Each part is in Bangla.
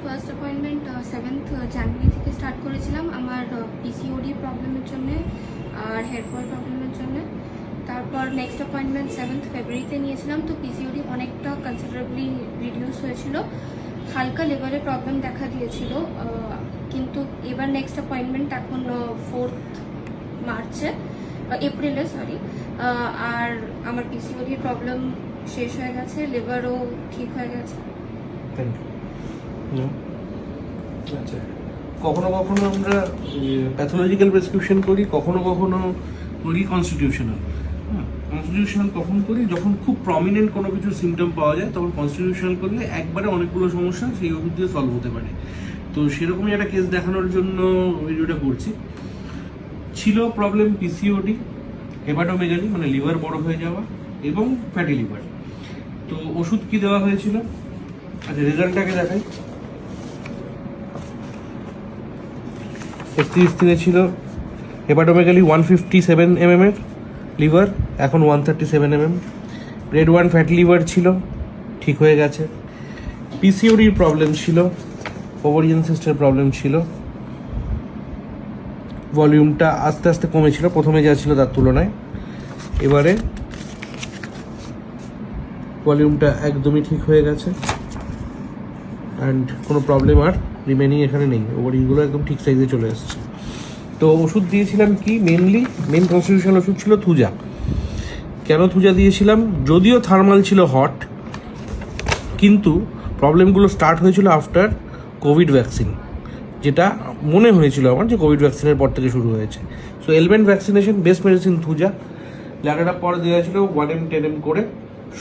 ফার্স্ট অ্যাপয়েন্টমেন্ট 7th জানুয়ারি থেকে স্টার্ট করেছিলাম আমার পিসিওডি প্রবলেমের জন্য আর হেয়ার ফল প্রবলেমের জন্য। তারপর নেক্সট অ্যাপয়েন্টমেন্ট 7th ফেব্রুয়ারিতে নিয়েছিলাম। তো পিসিওডি অনেকটা কনসিডারেবলি রিডিউস হয়েছিল, হালকা লিভারের প্রবলেম দেখা দিয়েছিল। কিন্তু এবার নেক্সট অ্যাপয়েন্টমেন্ট এখন 4th মার্চে, এপ্রিলে সরি। আর আমার পিসিওডির প্রবলেম শেষ হয়ে গেছে, লিভারও ঠিক হয়ে গেছে। আচ্ছা, কখনো কখনো আমরা প্যাথোলজিক্যাল প্রেসক্রিপশন করি, কখনো কখনো করি কনস্টিটিউশনাল। কনস্টিটিউশনাল কখন করি? যখন খুব প্রমিনেন্ট কোনো কিছু সিমটম পাওয়া যায়, তখন কনস্টিটিউশনাল করলে একবারে অনেকগুলো সমস্যা সেই ওষুধ দিয়ে সলভ হতে পারে। তো সেরকমই একটা কেস দেখানোর জন্য ভিডিওটা করছি। ছিল প্রবলেম পিসিওডি, হেপাটোমেগালি মানে লিভার বড় হয়ে যাওয়া এবং ফ্যাটি লিভার। তো ওষুধ কি দেওয়া হয়েছিল? আচ্ছা, রেজাল্টটাকে দেখাই। 31 দিনে ছিল হেপাটোমেগালি 157 mm এর লিভার, এখন 137 mm। গ্রেড 1 ফ্যাটি লিভার ছিল, ঠিক হয়ে গেছে। পিসিওডির প্রবলেম ছিল, ওভারিয়ান সিস্টের প্রবলেম ছিল, ভলিউমটা আস্তে আস্তে কমেছিল প্রথমে যা ছিল তার তুলনায়। এবারে ভলিউমটা একদমই ঠিক হয়ে গেছে অ্যান্ড কোনো প্রবলেম আর রিমেনিং এখানে নেই, ওভারিগুলো একদম ঠিক সাইজে চলে এসেছে। তো ওষুধ দিয়েছিলাম কি, মেন কনস্টিটিউশনাল ওষুধ ছিল থুজা। কেন থুজা দিয়েছিলাম? যদিও থার্মাল ছিল হট, কিন্তু প্রবলেমগুলো স্টার্ট হয়েছিল আফটার কোভিড ভ্যাকসিন, যেটা মনে হয়েছিল আমার যে কোভিড ভ্যাকসিনের পর থেকে শুরু হয়েছে। So element vaccination best medicine Thuja, লাগাটা পরে দেওয়া ছিল 1M 10M করে,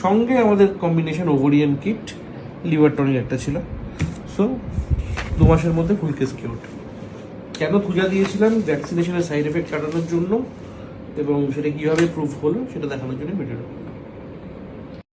সঙ্গে আমাদের combination ovarian kit, liver tonic একটা ছিল। সো 2 মাসের মধ্যে ফুল কেস কিওর্ড। কেন থুজা দিয়েছিলাম? ভ্যাকসিনেশনের সাইড এফেক্ট কাটানোর জন্য, এবং সেটা কীভাবে প্রুফ হলো সেটা দেখানোর জন্য ভিডিওটা।